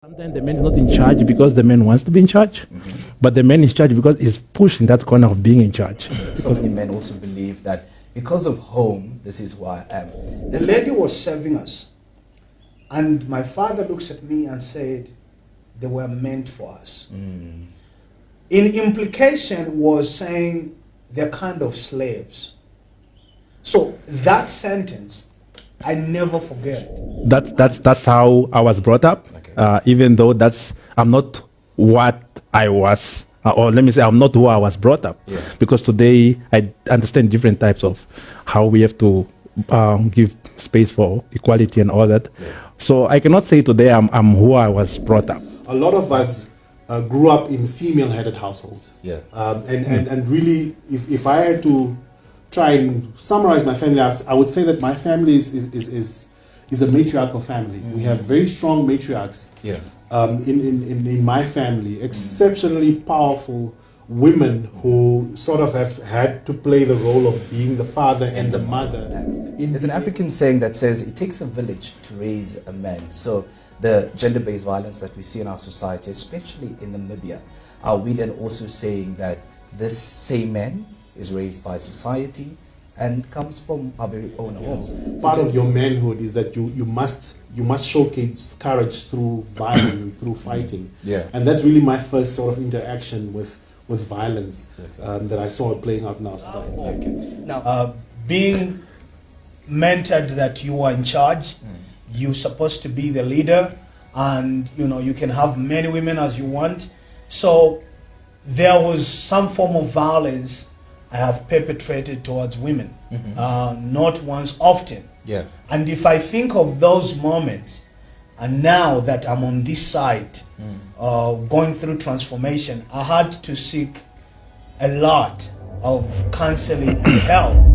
Sometimes the man is not in charge because the man wants to be in charge, but the man is in charge because he's pushed in that corner of being in charge. So many men also believe that because of home, this is who I am. The lady was serving us, and my father looks at me and said, they were meant for us. In implication was saying they're kind of slaves. So that sentence, I never forget. That's how I was brought up. Okay. Even though I'm not what I was, or let me say I'm not who I was brought up. Yeah. Because today I understand different types of how we have to give space for equality and all that. Yeah. So I cannot say today I'm who I was brought up. A lot of us grew up in female-headed households. Yeah. And really, if I had to try and summarize my family, I would say that my family is a matriarchal family. We have very strong matriarchs. Yeah. In my family, exceptionally powerful women who sort of have had to play the role of being the father and the mother. There's an African saying that says it takes a village to raise a man. So the gender-based violence that we see in our society, especially in Namibia, are we then also saying that this same man is raised by society and comes from our very own homes? Part of your manhood is that you must showcase courage through violence and through fighting. Yeah. And that's really my first sort of interaction with violence that I saw playing out in our society. Okay. Now, Being mentored that you are in charge, you're supposed to be the leader, and you can have many women as you want. So there was some form of violence I have perpetrated towards women, not once, often. yeah. And if I think of those moments, and now that I'm on this side, going through transformation, I had to seek a lot of counseling and help.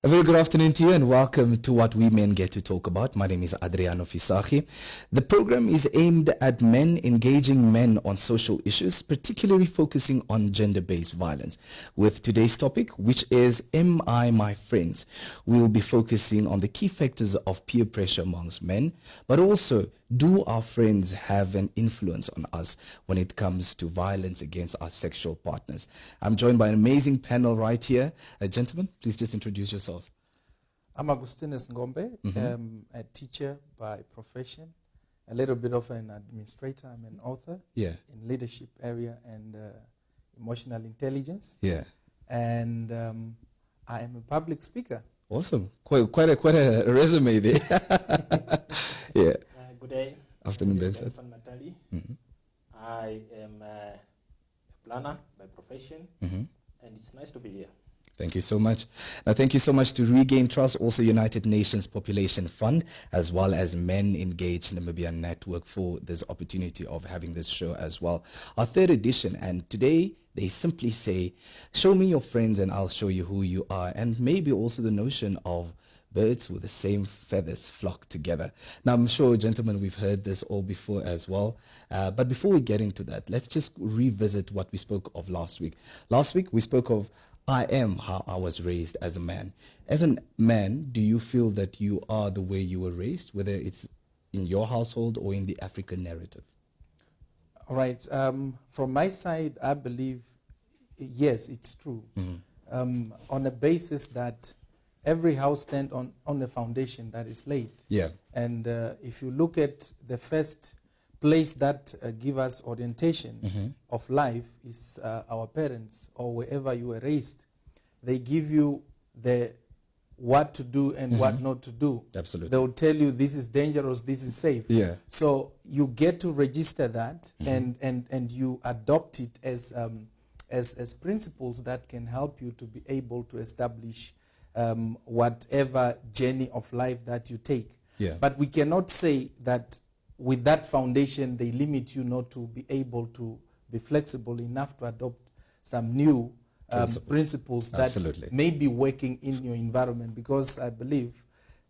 A very good afternoon to you and welcome to What We Men Get to Talk About. My name is Adriano Fisaki. The program is aimed at men engaging men on social issues, particularly focusing on gender-based violence. With today's topic, which is Am I My Friends? We will be focusing on the key factors of peer pressure amongst men, but also do our friends have an influence on us when it comes to violence against our sexual partners? I'm joined by an amazing panel right here. Gentlemen, please just introduce yourselves. I'm Agustinus Ngombe, a teacher by profession, a little bit of an administrator. I'm an author Yeah, in leadership area and emotional intelligence. yeah. And I am a public speaker. Awesome. Quite a resume there. Yeah. Good day. Afternoon, This is Benson. Benson Matali. I am a planner by profession, and it's nice to be here. Thank you so much. Now, thank you so much to Regain Trust, also United Nations Population Fund, as well as Men Engaged Namibia Network for this opportunity of having this show as well. Our third edition, and today they simply say, show me your friends and I'll show you who you are. And maybe also the notion of birds with the same feathers flock together. Now, I'm sure, gentlemen, we've heard this all before as well. But before we get into that, let's just revisit what we spoke of last week. Last week, we spoke of I am how I was raised as a man. As a man, do you feel that you are the way you were raised, whether it's in your household or in the African narrative? All right. From my side, I believe, yes, it's true. On a basis that every house stands on the foundation that is laid. Yeah. And if you look at the first place that give us orientation of life is our parents or wherever you were raised. They give you the what to do and what not to do. Absolutely. They will tell you this is dangerous, this is safe. Yeah. So you get to register that and you adopt it as as principles that can help you to be able to establish whatever journey of life that you take. Yeah. But we cannot say that with that foundation, they limit you not to be able to be flexible enough to adopt some new principles that Absolutely. may be working in your environment, because I believe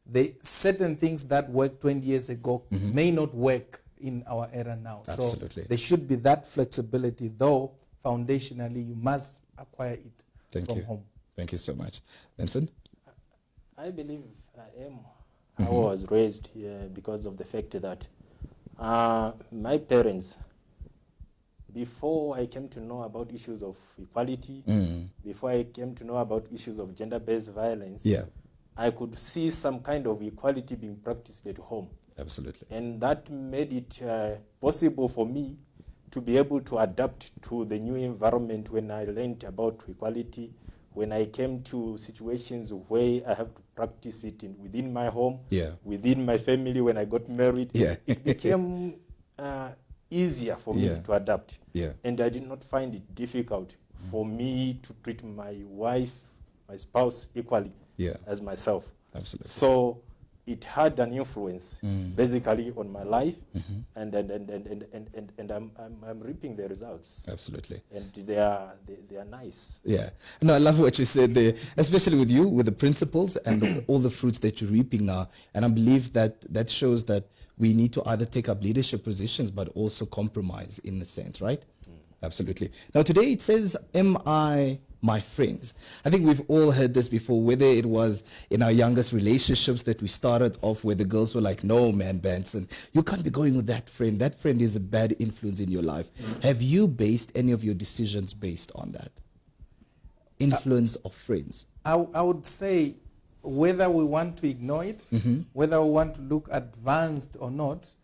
the certain things that worked 20 years ago may not work in our era now. Absolutely. So there should be that flexibility, though foundationally you must acquire it from home. Thank you so much. Vincent? I believe I am how I was raised here because of the fact that my parents, before I came to know about issues of equality, before I came to know about issues of gender-based violence, Yeah. I could see some kind of equality being practiced at home. Absolutely. And that made it possible for me to be able to adapt to the new environment when I learned about equality, when I came to situations where I have to practice it within my home, Yeah. within my family, when I got married. Yeah. It became easier for me Yeah. to adapt. Yeah. And I did not find it difficult for me to treat my wife, my spouse, equally Yeah. as myself. Absolutely. So it had an influence basically on my life, and I'm reaping the results. Absolutely. And they are nice. Yeah. No, I love what you said there, especially with you, with the principles and all the fruits that you're reaping now. And I believe that shows that we need to either take up leadership positions, but also compromise in a sense, right? Absolutely. Now, today it says, am I my friends? I think we've all heard this before, whether it was in our youngest relationships that we started off where the girls were like, no, man, Benson, you can't be going with that friend. That friend is a bad influence in your life. Have you based any of your decisions based on that? Influence of friends? I would say whether we want to ignore it, whether we want to look advanced or not,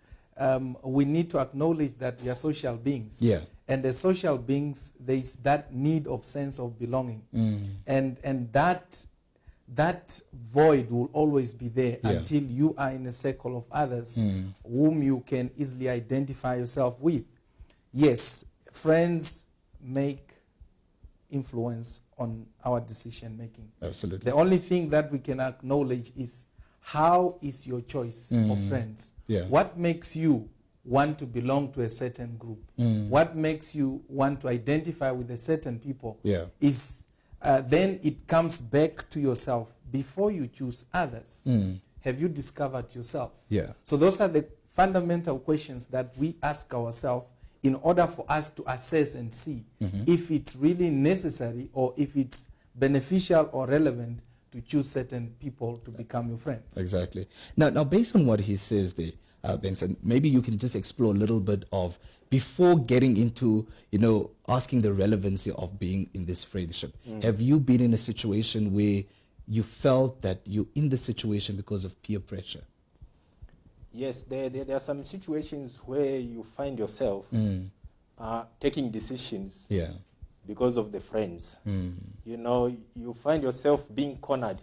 we need to acknowledge that we are social beings. Yeah. And as social beings, there is that need of sense of belonging. And that void will always be there until you are in a circle of others whom you can easily identify yourself with. Yes, friends make influence on our decision making. Absolutely. The only thing that we can acknowledge is how is your choice of friends? Yeah. What makes you want to belong to a certain group? What makes you want to identify with a certain people? Yeah. Is then it comes back to yourself before you choose others. Have you discovered yourself? Yeah. So those are the fundamental questions that we ask ourselves in order for us to assess and see if it's really necessary or if it's beneficial or relevant to choose certain people to become your friends. Exactly. Now, based on what he says there, Benson, maybe you can just explore a little bit of, before getting into, asking the relevancy of being in this friendship. Have you been in a situation where you felt that you're in the situation because of peer pressure? Yes, there are some situations where you find yourself taking decisions because of the friends. You find yourself being cornered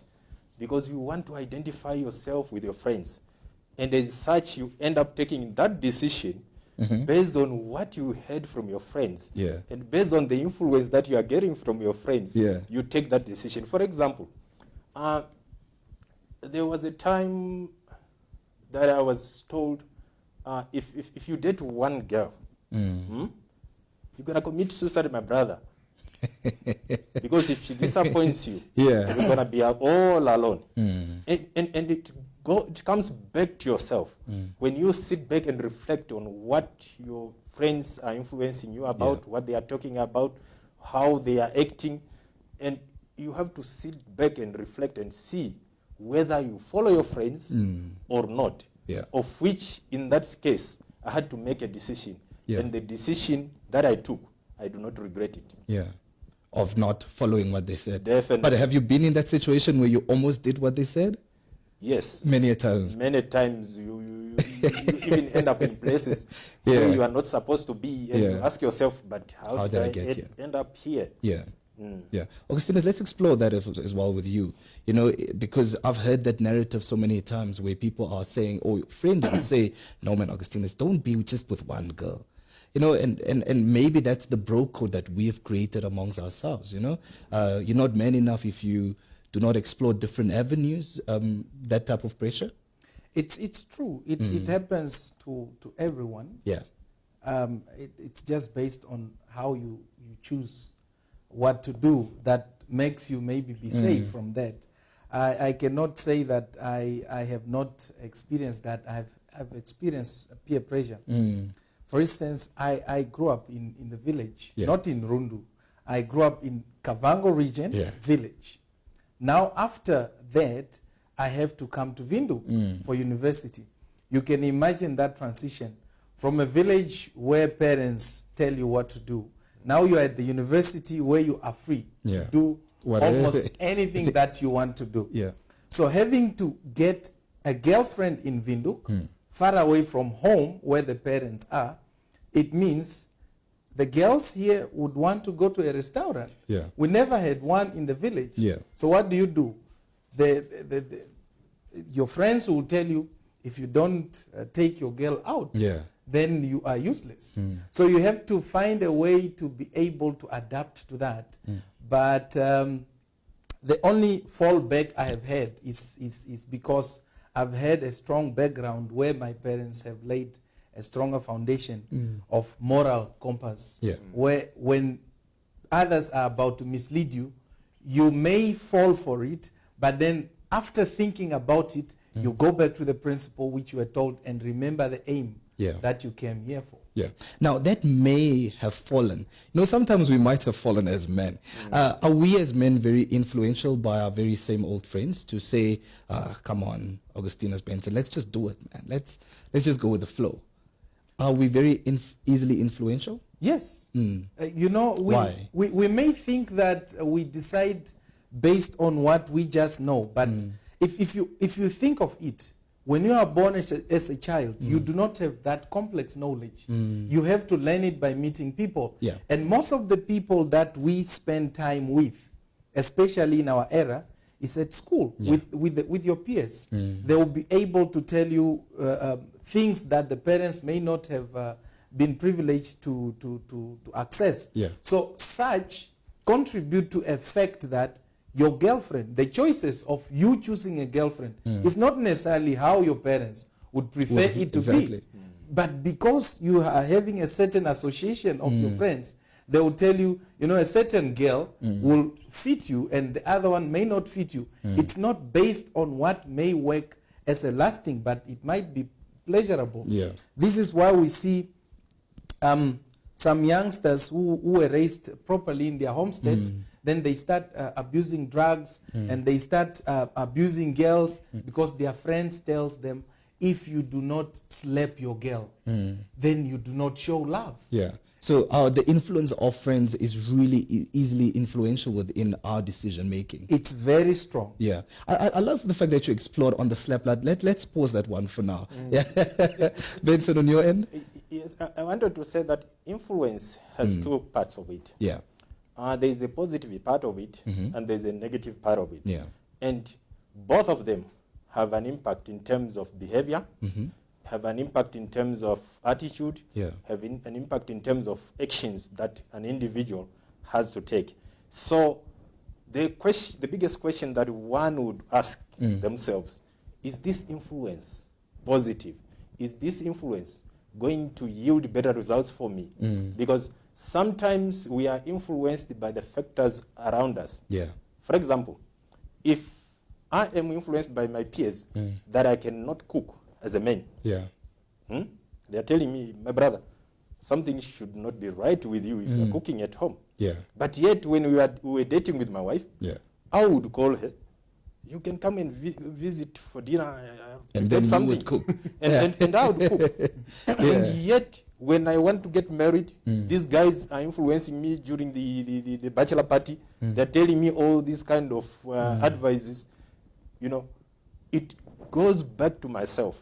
because you want to identify yourself with your friends. And as such, you end up taking that decision based on what you heard from your friends. Yeah. And based on the influence that you are getting from your friends, you take that decision. For example, there was a time that I was told, if you date one girl, you're going to commit suicide, my brother. Because if she disappoints you, you're going to be all alone. And it comes back to yourself. When you sit back and reflect on what your friends are influencing you about, what they are talking about, how they are acting, and you have to sit back and reflect and see whether you follow your friends or not. Of which, in that case, I had to make a decision. And the decision that I took, I do not regret it. Of not following what they said. Definitely. But have you been in that situation where you almost did what they said? Yes. Many a times. Many times you even end up in places where you are not supposed to be, and you ask yourself, but how did I get here? End up here? Yeah. Augustinus, let's explore that as well with you. Because I've heard that narrative so many times where people are saying, or friends would say, no man, Augustinus, don't be just with one girl. and maybe that's the bro code that we have created amongst ourselves. You're not man enough if you do not explore different avenues. That type of pressure. It's true. It happens to everyone. Yeah. It's just based on how you choose what to do that makes you maybe be safe from that. I cannot say that I have not experienced that. I've experienced peer pressure. For instance, I grew up in the village, not in Rundu. I grew up in Kavango region, village. Now after that, I have to come to Vindu for university. You can imagine that transition from a village where parents tell you what to do. Now you're at the university where you are free to do almost anything that you want to do. Yeah. So having to get a girlfriend in Vinduk, far away from home where the parents are, it means the girls here would want to go to a restaurant. Yeah. We never had one in the village. Yeah. So what do? Your friends will tell you, if you don't take your girl out, then you are useless. So you have to find a way to be able to adapt to that. But the only fallback I have had is because I've had a strong background where my parents have laid a stronger foundation of moral compass. Where when others are about to mislead you, you may fall for it, but then after thinking about it, you go back to the principle which you were told and remember the aim that you came here for. Yeah. Now, that may have fallen. Sometimes we might have fallen as men. Are we as men very influential by our very same old friends to say, come on, Augustinus Benson, let's just do it, man. Let's just go with the flow. Are we very easily influential? Yes. Why? We may think that we decide based on what we just know, but if you think of it, when you are born as a child, you do not have that complex knowledge. You have to learn it by meeting people. And most of the people that we spend time with, especially in our era, is at school with your peers. They will be able to tell you things that the parents may not have been privileged to access. So such contribute to effect that your girlfriend, the choices of you choosing a girlfriend is not necessarily how your parents would prefer it to be. But because you are having a certain association of your friends, they will tell you, a certain girl will fit you and the other one may not fit you. It's not based on what may work as a lasting, but it might be pleasurable. This is why we see some youngsters who were raised properly in their homesteads, then they start abusing drugs and they start abusing girls because their friends tells them, if you do not slap your girl, then you do not show love. So the influence of friends is really easily influential within our decision making. It's very strong. I love the fact that you explored on the slap. Let's pause that one for now. Benson, on your end? Yes, I wanted to say that influence has two parts of it. There is a positive part of it and there's a negative part of it. And both of them have an impact in terms of behavior, have an impact in terms of attitude, have an impact in terms of actions that an individual has to take. So the biggest question that one would ask themselves, is this influence positive? Is this influence going to yield better results for me? Because sometimes we are influenced by the factors around us. For example, if I am influenced by my peers that I cannot cook as a man, they are telling me, my brother, something should not be right with you if you are cooking at home. But yet when we were dating with my wife, I would call her, you can come and visit for dinner. And then you would cook. and I would cook. And yet, when I want to get married, these guys are influencing me during the bachelor party. They're telling me all these kind of advices. It goes back to myself.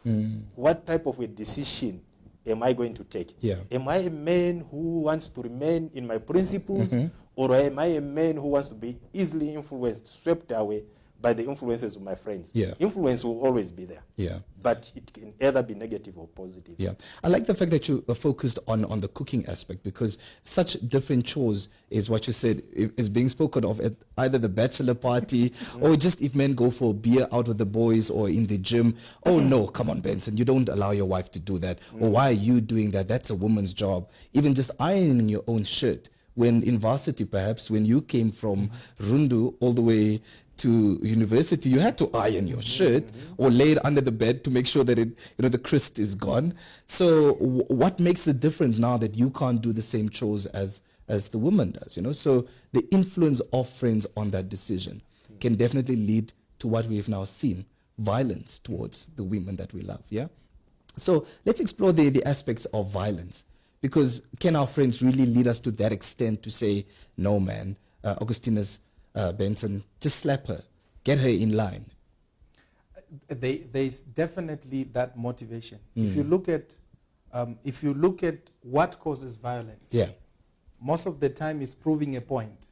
What type of a decision am I going to take? Am I a man who wants to remain in my principles, or am I a man who wants to be easily influenced, swept away by the influences of my friends. Yeah. Influence will always be there. Yeah. But it can either be negative or positive. Yeah, I like the fact that you are focused on the cooking aspect, because such different chores is what you said is being spoken of at either the bachelor party or just if men go for a beer out with the boys or in the gym. Oh no, come on, Benson, you don't allow your wife to do that. Or why are you doing that? That's a woman's job. Even just ironing your own shirt. When in varsity, perhaps, when you came from Rundu all the way to university, you had to iron your shirt or lay it under the bed to make sure that the crust is gone. So what makes the difference now that you can't do the same chores as the woman does? So the influence of friends on that decision can definitely lead to what we've now seen, violence towards the women that we love. Yeah. So let's explore the aspects of violence, because can our friends really lead us to that extent to say, no, man, Augustina's Benson, just slap her, get her in line? There's definitely that motivation. If you look at what causes violence, Yeah. most of the time it's proving a point.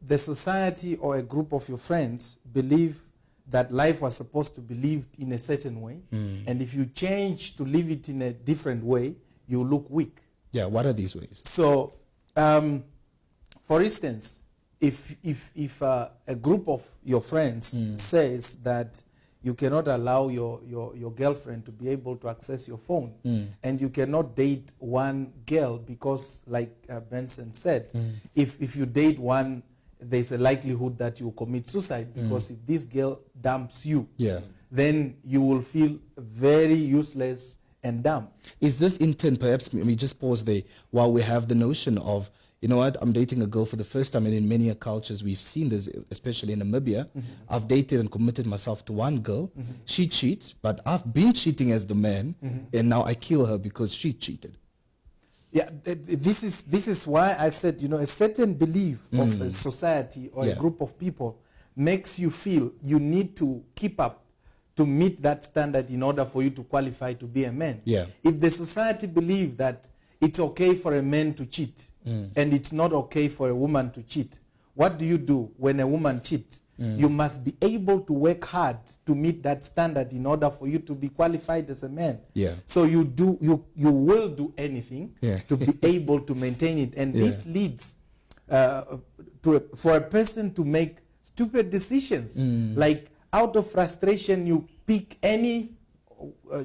The society or a group of your friends believe that life was supposed to be lived in a certain way, and if you change to live it in a different way, you look weak. Yeah. What are these ways? So, for instance, if a group of your friends says that you cannot allow your girlfriend to be able to access your phone, and you cannot date one girl because, like Benson said, if you date one, there's a likelihood that you will commit suicide, because if this girl dumps you, then you will feel very useless and dumb. Is this in turn, perhaps we just pause there while we have the notion of, you know what, I'm dating a girl for the first time, and in many cultures we've seen this, especially in Namibia. I've dated and committed myself to one girl. She cheats, but I've been cheating as the man, and now I kill her because she cheated. Yeah, this is why I said, a certain belief of a society or a group of people makes you feel you need to keep up to meet that standard in order for you to qualify to be a man. Yeah. If the society believes that it's okay for a man to cheat and it's not okay for a woman to cheat, what do you do when a woman cheats? You must be able to work hard to meet that standard in order for you to be qualified as a man. Yeah. So you will do anything to be able to maintain it, and this leads for a person to make stupid decisions. Like, out of frustration, you pick any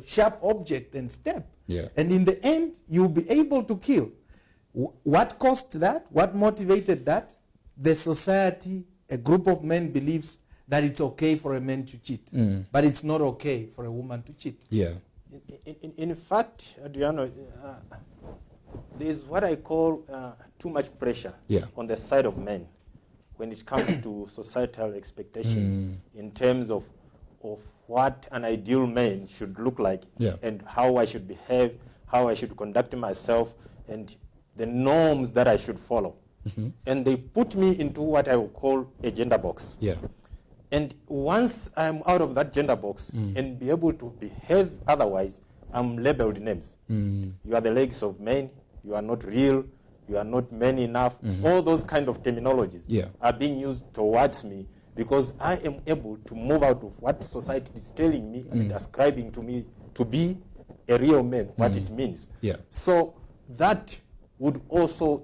sharp object and step. Yeah. And in the end, you'll be able to kill. What caused that? What motivated that? The society, a group of men believes that it's okay for a man to cheat, but it's not okay for a woman to cheat. Yeah. In fact, Adriano, there's what I call too much pressure on the side of men when it comes to societal expectations in terms of what an ideal man should look like, and how I should behave, how I should conduct myself, and the norms that I should follow. And they put me into what I will call a gender box. Yeah. And once I'm out of that gender box and be able to behave otherwise, I'm labeled names. You are the legs of men, you are not real, you are not man enough. All those kind of terminologies are being used towards me, because I am able to move out of what society is telling me and ascribing to me to be a real man, what it means. Yeah. So that would also,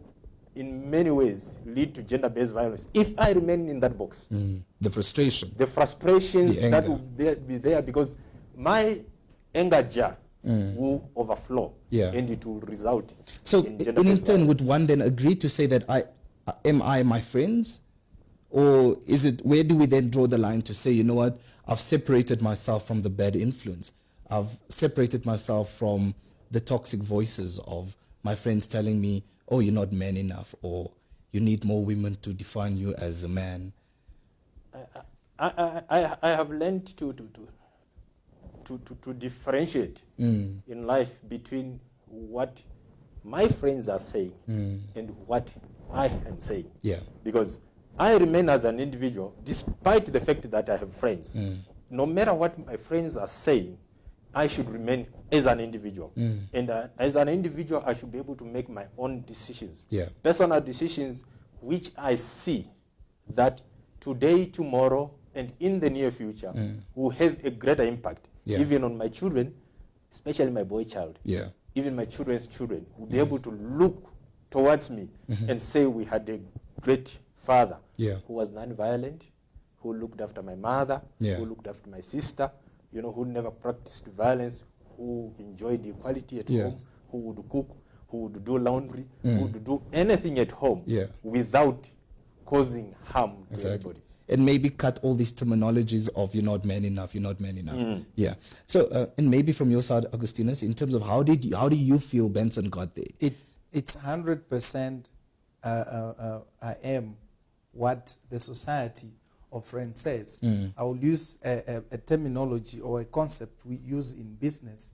in many ways, lead to gender-based violence if I remain in that box. The frustration. The frustrations The that anger. will be there, because my anger jar will overflow, and it will result So in in gender-based turn, would violence. one then agree to say that am I my friends? Or is it, where do we then draw the line to say, you know what, I've separated myself from the bad influence. I've separated myself from the toxic voices of my friends telling me, oh, you're not man enough, or you need more women to define you as a man. I have learned to differentiate in life between what my friends are saying and what I am saying. Yeah. Because I remain as an individual despite the fact that I have friends. No matter what my friends are saying, I should remain as an individual. And as an individual, I should be able to make my own decisions. Yeah. Personal decisions which I see that today, tomorrow, and in the near future will have a greater impact, Yeah. even on my children, especially my boy child. Yeah. Even my children's children will be able to look towards me and say we had a great father Yeah. who was non-violent, who looked after my mother, Yeah. who looked after my sister, who never practiced violence, who enjoyed equality at Yeah. home, who would cook, who would do laundry, who would do anything at home Yeah. without causing harm to Exactly. anybody. And maybe cut all these terminologies of you're not man enough, you're not man enough. Yeah. So, and maybe from your side, Augustinus, in terms of how do you feel Benson got there? It's 100% I am what the society of friends says. I will use a terminology or a concept we use in business.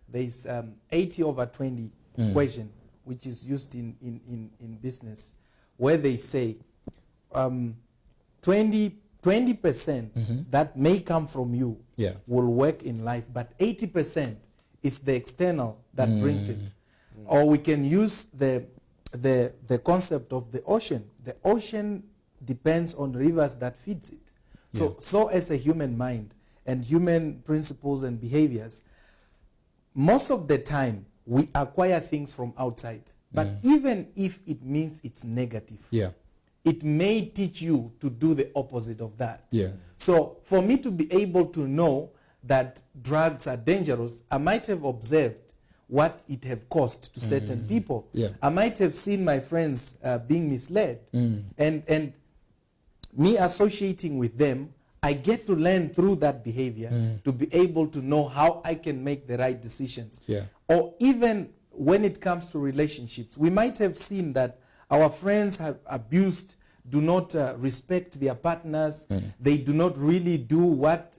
There is 80/20 equation, which is used in business, where they say 20% that may come from you Yeah. will work in life, but 80% is the external that brings it. Or we can use the concept of the ocean. The ocean depends on rivers that feeds it. So as a human mind and human principles and behaviors, most of the time we acquire things from outside. But even if it means it's negative, Yeah. it may teach you to do the opposite of that. Yeah. So for me to be able to know that drugs are dangerous, I might have observed what it have cost to certain people. Yeah. I might have seen my friends being misled. And me associating with them, I get to learn through that behavior to be able to know how I can make the right decisions. Yeah. Or even when it comes to relationships, we might have seen that our friends have abused, do not respect their partners. They do not really do what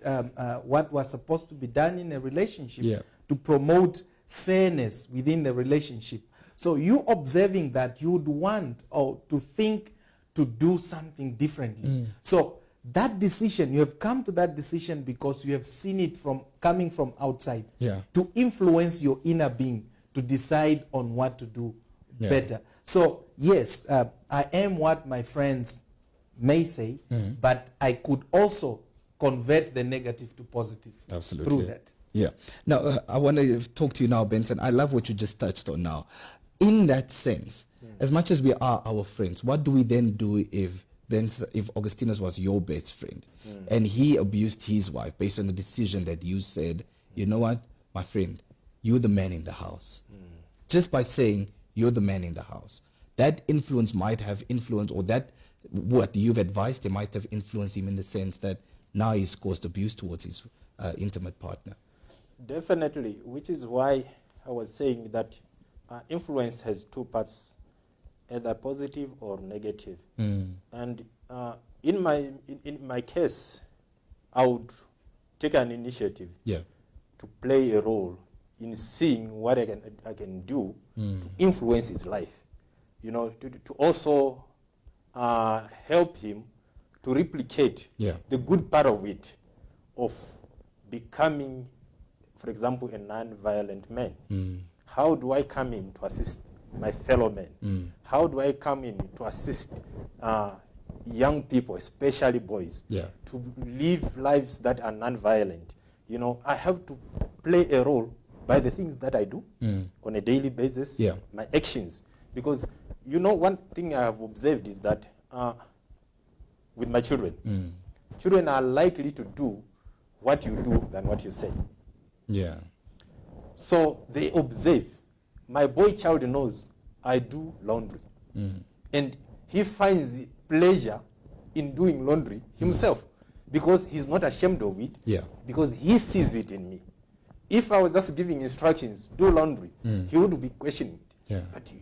was supposed to be done in a relationship Yeah. to promote fairness within the relationship. So you observing that, you would want or to think to do something differently. So that decision, you have come to that decision because you have seen it coming from outside, Yeah. to influence your inner being to decide on what to do Yeah. better. So yes, I am what my friends may say, but I could also convert the negative to positive Absolutely. through that. Yeah. Now, I want to talk to you now, Benson. I love what you just touched on now. In that sense, as much as we are our friends, what do we then do if Augustinus was your best friend and he abused his wife based on the decision that you said, you know what, my friend, you're the man in the house. Just by saying you're the man in the house, that influence might have influenced, or that what you've advised him might have influenced him in the sense that now he's caused abuse towards his intimate partner. Definitely, which is why I was saying that influence has two parts, either positive or negative. And in my case, I would take an initiative Yeah. to play a role in seeing what I can do to influence his life. To also help him to replicate Yeah. the good part of it, of becoming, for example, a non-violent man. How do I come in to assist my fellow men? How do I come in to assist young people, especially boys, Yeah. to live lives that are non-violent? I have to play a role by the things that I do on a daily basis, Yeah. my actions. Because, one thing I have observed is that with my children, children are likely to do what you do than what you say. Yeah. So they observe. My boy child knows I do laundry. And he finds pleasure in doing laundry himself because he's not ashamed of it, Yeah. because he sees it in me. If I was just giving instructions, do laundry, he would be questioning it. Yeah. But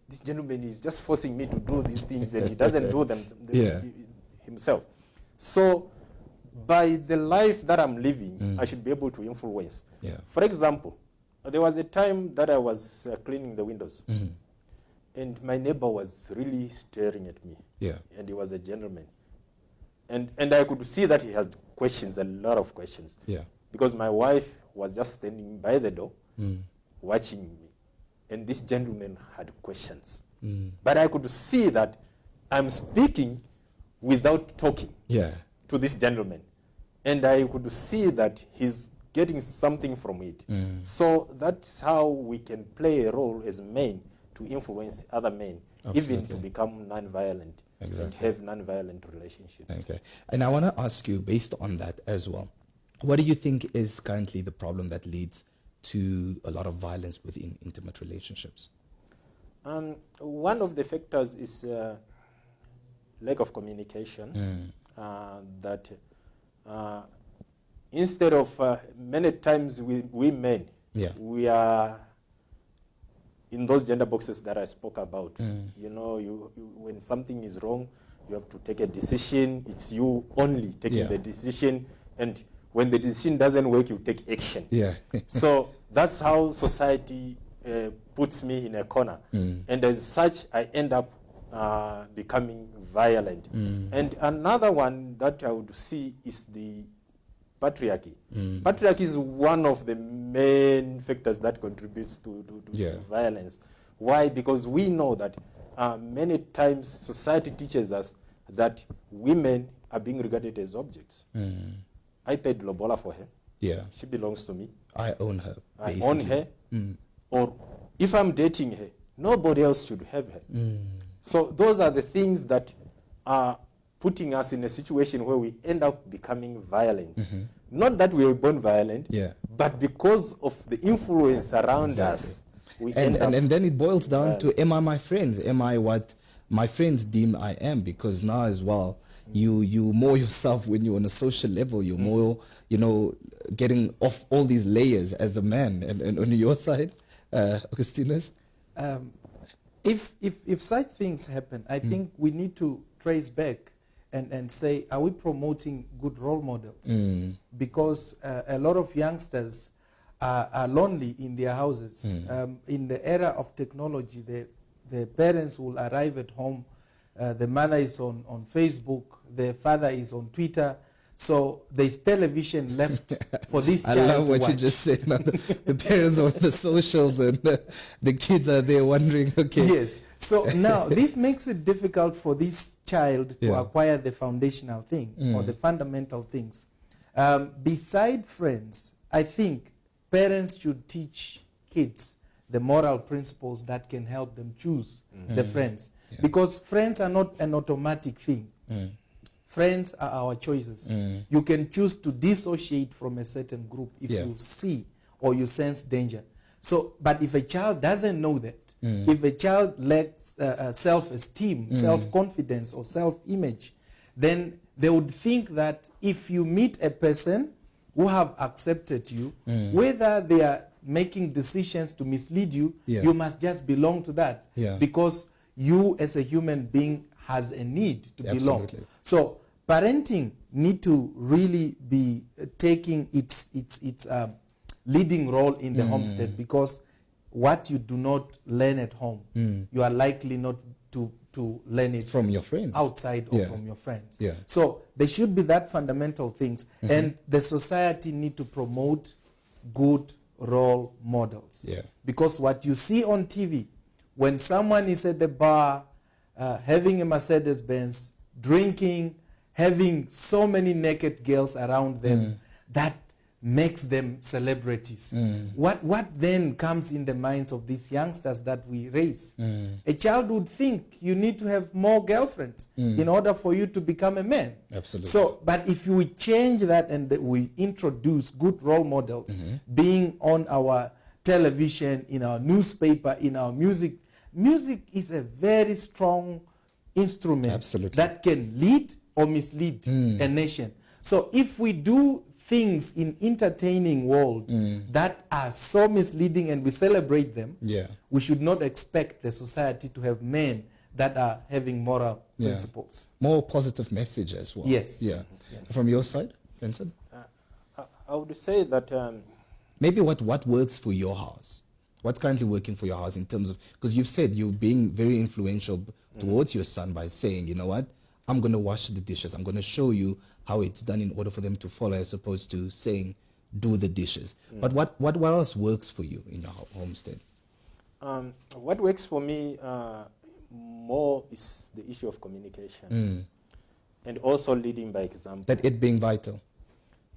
this gentleman is just forcing me to do these things and he doesn't do them Yeah. himself. So by the life that I'm living, I should be able to influence. Yeah. For example, there was a time that I was cleaning the windows, and my neighbor was really staring at me. Yeah. And he was a gentleman. And I could see that he had questions, a lot of questions. Yeah. Because my wife was just standing by the door, watching me. And this gentleman had questions. But I could see that I'm speaking without talking Yeah. to this gentleman. And I could see that he's getting something from it. So that's how we can play a role as men to influence other men, even Absolutely. to become non-violent and Exactly. have non-violent relationships. Okay. And I want to ask you, based on that as well, what do you think is currently the problem that leads to a lot of violence within intimate relationships? One of the factors is lack of communication. That instead of many times we men, Yeah. we are in those gender boxes that I spoke about. You know, you when something is wrong, you have to take a decision. It's you only taking Yeah. the decision, and when the decision doesn't work, you take action. Yeah. So that's how society puts me in a corner, and as such, I end up becoming violent. And another one that I would see is the patriarchy. Patriarchy is one of the main factors that contributes to Yeah. violence. Why? Because we know that many times society teaches us that women are being regarded as objects. I paid lobola for her. Yeah. She belongs to me. I own her. I basically. own her. Or if I'm dating her, nobody else should have her. So those are the things that are putting us in a situation where we end up becoming violent. Not that we were born violent, Yeah. but because of the influence around us, we And, end up. and then it boils down to, violent. am I my friends? Am I what my friends deem I am? Because now as well, you more yourself when you're on a social level, you're more, getting off all these layers as a man. And on your side, Augustinus? If such things happen, I think we need to trace back and say, are we promoting good role models? Because a lot of youngsters are lonely in their houses. In the era of technology, the parents will arrive at home, the mother is on Facebook, the father is on Twitter, so there's television left for this I child love to what you watch. just said. Now, the parents are on the socials and the kids are there wondering, okay. Yes. So now this makes it difficult for this child to Yeah. acquire the foundational thing or the fundamental things. Beside friends, I think parents should teach kids the moral principles that can help them choose the friends. Because friends are not an automatic thing. Friends are our choices. You can choose to dissociate from a certain group if Yeah. you see or you sense danger. So, but if a child doesn't know that, if a child lacks self-esteem, self-confidence, or self-image, then they would think that if you meet a person who have accepted you, whether they are making decisions to mislead you, Yeah. you must just belong to that. Yeah. Because you as a human being has a need to belong. Absolutely. So parenting need to really be taking its leading role in the homestead, because what you do not learn at home, you are likely not to learn it From your friends. outside or Yeah. from your friends. Yeah. So there should be that fundamental things, and the society need to promote good role models. Yeah. Because what you see on TV, when someone is at the bar, having a Mercedes Benz, drinking, having so many naked girls around them, that makes them celebrities. What then comes in the minds of these youngsters that we raise? A child would think you need to have more girlfriends in order for you to become a man. Absolutely. So, but if we change that and we introduce good role models, being on our television, in our newspaper, in our music, music is a very strong instrument Absolutely. that can lead or mislead a nation. So if we do things in entertaining world that are so misleading and we celebrate them, Yeah. we should not expect the society to have men that are having moral Yeah. principles. More positive message as well. Yes. Yeah. Yes. From your side, Vincent? I would say that Maybe what works for your house? What's currently working for your house in terms of, because you've said you're being very influential towards your son by saying, you know what, I'm going to wash the dishes. I'm going to show you how it's done in order for them to follow, as opposed to saying, do the dishes. But what else works for you in your homestead? what works for me more is the issue of communication. and also leading by example. That it being vital.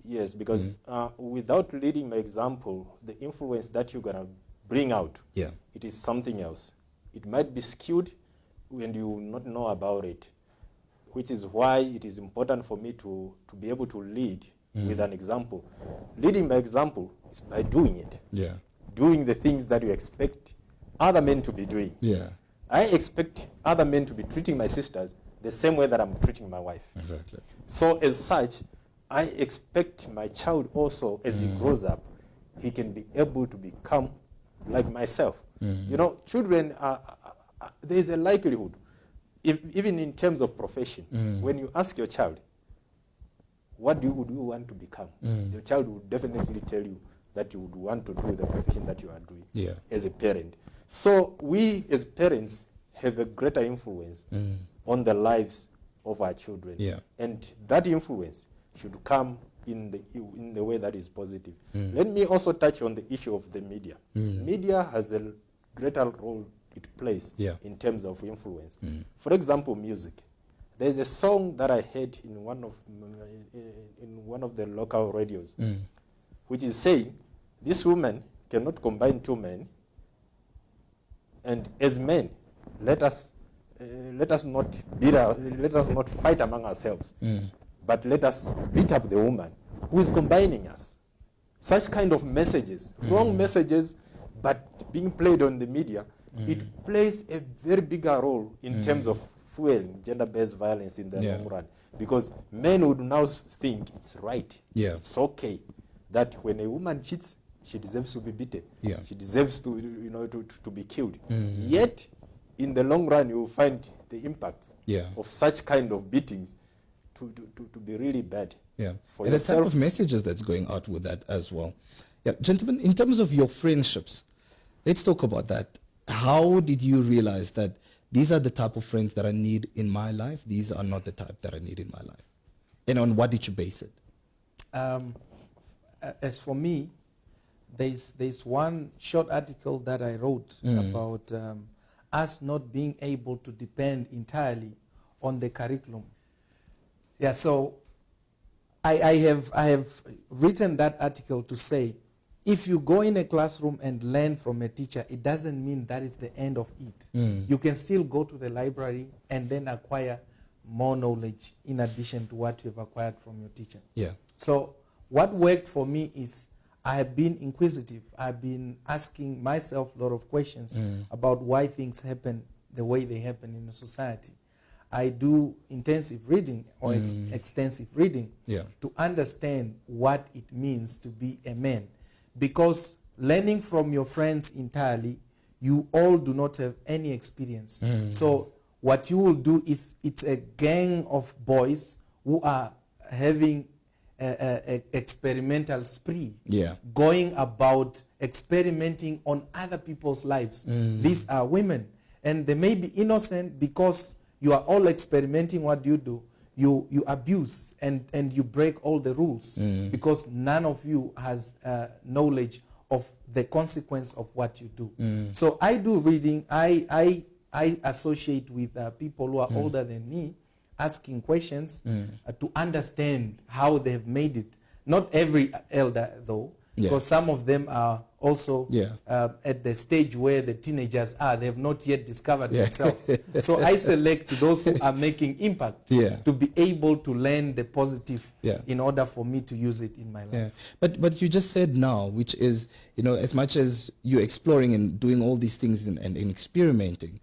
Yes, because without leading by example, the influence that you're going to bring out, Yeah. it is something else. It might be skewed and you will not know about it, which is why it is important for me to be able to lead with an example. Leading by example is by doing it. Yeah. Doing the things that you expect other men to be doing. Yeah. I expect other men to be treating my sisters the same way that I'm treating my wife. Exactly. So as such, I expect my child also, as he grows up, he can be able to become like myself. You know, children, there is a likelihood, even in terms of profession, when you ask your child, what do you want to become? Your child will definitely tell you that you would want to do the profession that you are doing as a parent. So we as parents have a greater influence on the lives of our children. Yeah. And that influence should come in the way that is positive. Let me also touch on the issue of the media. Media has a greater role it plays in terms of influence. For example, music. There's a song that I heard in one of the local radios, which is saying, this woman cannot combine two men, and as men, let us not fight among ourselves, but let us beat up the woman who is combining us. Such kind of messages, wrong messages, but being played on the media, it plays a very bigger role in terms of fueling gender-based violence in the long run, because men would now think it's right, it's okay, that when a woman cheats, she deserves to be beaten, she deserves to be killed. Yet, in the long run, you will find the impacts of such kind of beatings to be really bad. For and yourself. the type of messages that's going out with that as well. Yeah, gentlemen, in terms of your friendships, let's talk about that. How did you realize that these are the type of friends that I need in my life, these are not the type that I need in my life? And on what did you base it? As for me, there's one short article that I wrote about us not being able to depend entirely on the curriculum. Yeah, so I have written that article to say, if you go in a classroom and learn from a teacher, it doesn't mean that is the end of it. You can still go to the library and then acquire more knowledge in addition to what you have acquired from your teacher. So what worked for me is I have been inquisitive. I've been asking myself a lot of questions about why things happen the way they happen in a society. I do intensive reading or extensive reading to understand what it means to be a man. Because learning from your friends entirely, you all do not have any experience. So what you will do is, it's a gang of boys who are having a experimental spree, going about experimenting on other people's lives. These are women, and they may be innocent because you are all experimenting. What do? You abuse and you break all the rules because none of you has knowledge of the consequence of what you do. So I do reading. I associate with people who are older than me, asking questions to understand how they've made it. Not every elder, though, because some of them are also at the stage where the teenagers are. They have not yet discovered themselves. So I select those who are making impact to be able to learn the positive in order for me to use it in my life. But you just said now, which is, as much as you're exploring and doing all these things and experimenting,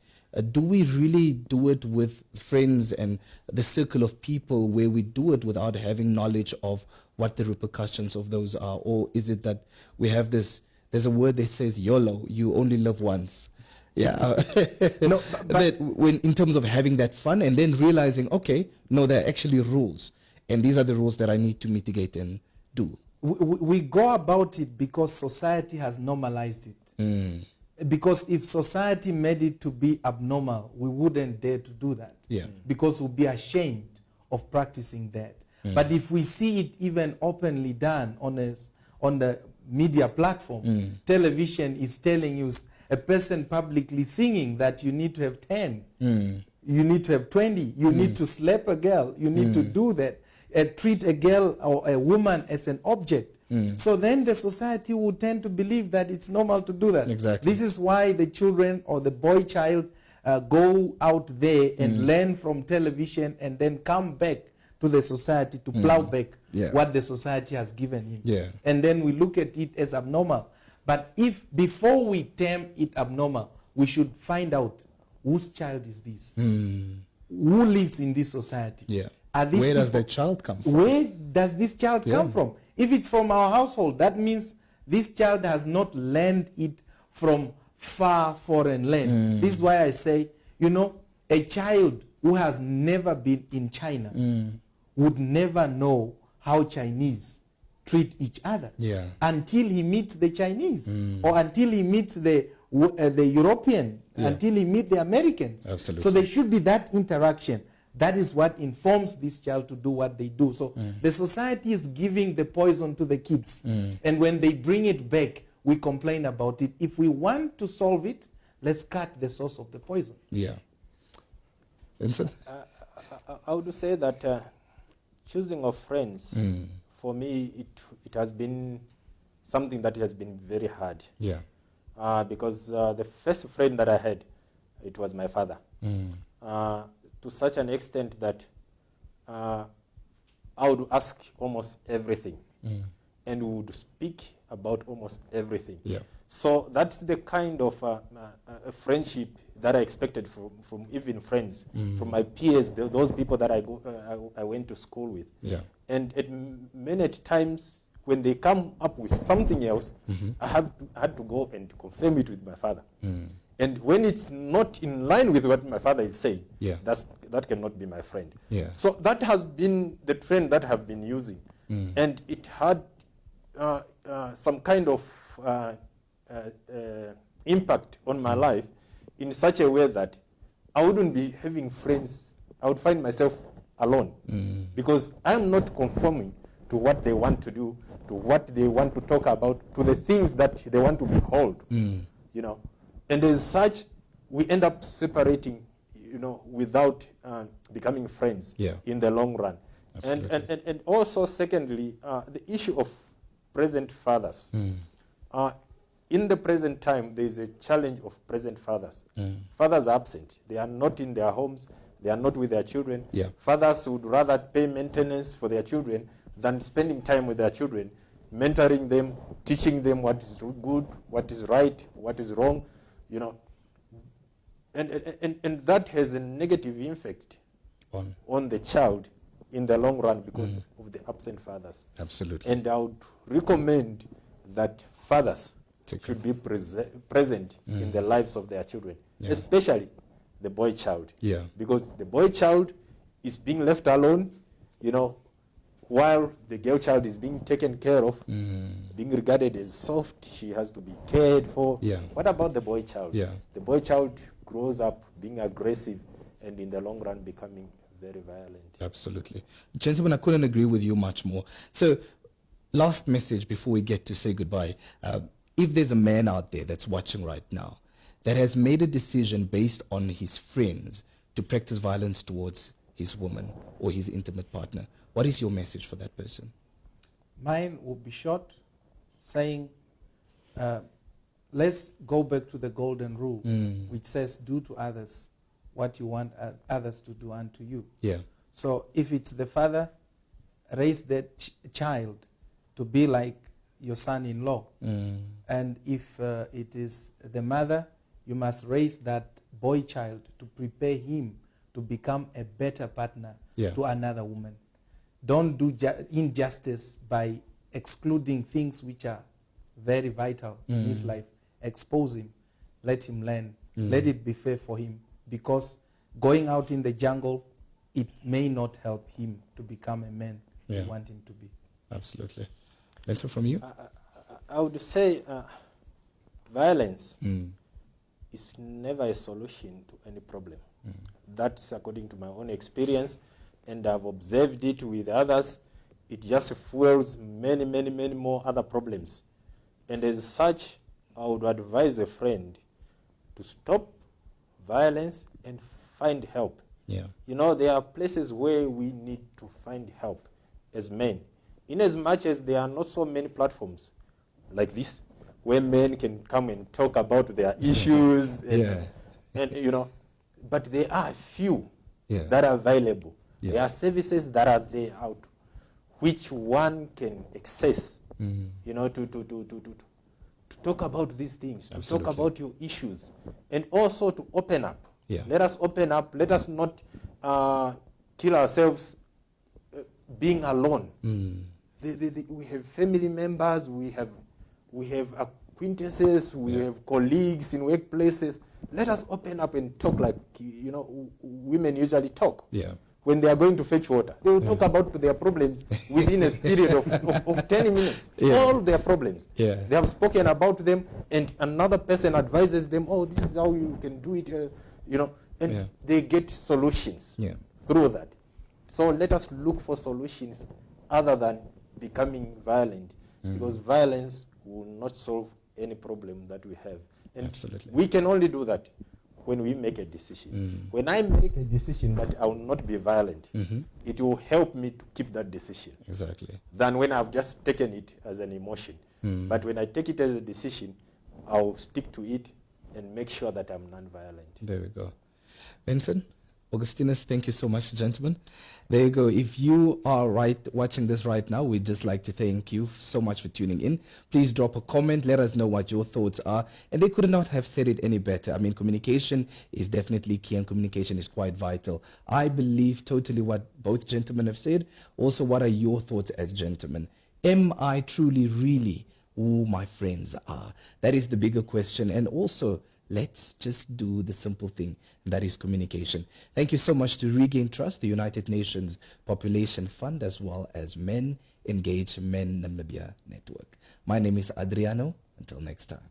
do we really do it with friends and the circle of people where we do it without having knowledge of what the repercussions of those are? Or is it that we have this, there's a word that says YOLO, you only live once. No, but when, in terms of having that fun and then realizing, okay, no, there are actually rules. And these are the rules that I need to mitigate and do. We go about it because society has normalized it. Because if society made it to be abnormal, we wouldn't dare to do that. Because we'd be ashamed of practicing that. But if we see it even openly done on the media platform, television is telling you a person publicly singing that you need to have 10. You need to have 20. You need to slap a girl. You need to do that. Treat a girl or a woman as an object. So then the society would tend to believe that it's normal to do that. Exactly. This is why the children or the boy child go out there and learn from television and then come back to the society to plow back what the society has given him. Yeah. And then we look at it as abnormal. But if before we term it abnormal, we should find out whose child is this? Who lives in this society? Yeah. Are these Where does people- the child come from? Where does this child come from? If it's from our household, that means this child has not learned it from far foreign land. This is why I say, you know, a child who has never been in China would never know how Chinese treat each other until he meets the Chinese or until he meets the European, until he meets the Americans. Absolutely. So there should be that interaction. That is what informs this child to do what they do. So the society is giving the poison to the kids. And when they bring it back, we complain about it. If we want to solve it, let's cut the source of the poison. Yeah. Vincent? I would say that choosing of friends, for me, it has been something that has been very hard. Yeah. Because the first friend that I had, it was my father. To such an extent that I would ask almost everything and would speak about almost everything. Yeah. So that's the kind of a friendship that I expected from even friends, from my peers, those people that I went to school with. Yeah. And at many times when they come up with something else, I had to go and confirm it with my father. And when it's not in line with what my father is saying, that cannot be my friend. Yeah. So that has been the trend that I have been using. And it had some kind of impact on my life in such a way that I wouldn't be having friends. I would find myself alone because I'm not conforming to what they want to do, to what they want to talk about, to the things that they want to behold, you know. And as such, we end up separating, you know, without becoming friends in the long run. And also, secondly, the issue of present fathers. In the present time, there is a challenge of present fathers. Fathers are absent. They are not in their homes. They are not with their children. Fathers would rather pay maintenance for their children than spending time with their children, mentoring them, teaching them what is good, what is right, what is wrong, you know. And that has a negative effect on the child in the long run because of the absent fathers. Absolutely. And I would recommend that fathers should be present in the lives of their children, especially the boy child. Because the boy child is being left alone, you know, while the girl child is being taken care of, being regarded as soft. She has to be cared for. What about the boy child? The boy child grows up being aggressive and in the long run becoming very violent. Absolutely. Gentlemen, I couldn't agree with you much more. So, last message before we get to say goodbye. If there's a man out there that's watching right now that has made a decision based on his friends to practice violence towards his woman or his intimate partner, what is your message for that person? Mine will be short, saying, let's go back to the golden rule, which says, do to others what you want others to do unto you. So if it's the father, raise that child to be like your son-in-law. And if it is the mother, you must raise that boy child to prepare him to become a better partner to another woman. Don't do injustice by excluding things which are very vital in his life. Expose him. Let him learn. Let it be fair for him. Because going out in the jungle, it may not help him to become a man you want him to be. Absolutely. Answer from you? I would say violence is never a solution to any problem. That's according to my own experience, and I've observed it with others. It just fuels many, many, many more other problems. And as such, I would advise a friend to stop violence and find help. Yeah. You know, there are places where we need to find help as men. In as much as there are not so many platforms like this, where men can come and talk about their issues, and you know, but there are few that are available. Yeah. There are services that are there out, which one can access, you know, to talk about these things, to talk about your issues, and also to open up. Yeah. Let us open up. Let us not kill ourselves being alone. We have family members, we have acquaintances, we have colleagues in workplaces. Let us open up and talk like, you know, women usually talk. Yeah. When they are going to fetch water, they will talk about their problems within a period of 10 minutes. All their problems. Yeah. They have spoken about them, and another person advises them, oh, this is how you can do it, you know, and they get solutions through that. So let us look for solutions other than becoming violent, because violence will not solve any problem that we have. And Absolutely. we can only do that when we make a decision. When I make a decision that I will not be violent, it will help me to keep that decision. Exactly. Than when I've just taken it as an emotion. But when I take it as a decision, I'll stick to it and make sure that I'm non-violent. There we go. Vincent, Augustinus, thank you so much, gentlemen. There you go. If you are watching this right now, we'd just like to thank you so much for tuning in. Please drop a comment. Let us know what your thoughts are. And they could not have said it any better. I mean, communication is definitely key, and communication is quite vital. I believe totally what both gentlemen have said. Also, what are your thoughts as gentlemen? Am I truly, really who my friends are? That is the bigger question. And also, let's just do the simple thing, and that is communication. Thank you so much to Regain Trust, the United Nations Population Fund, as well as Men Engage Men Namibia Network. My name is Adriano. Until next time.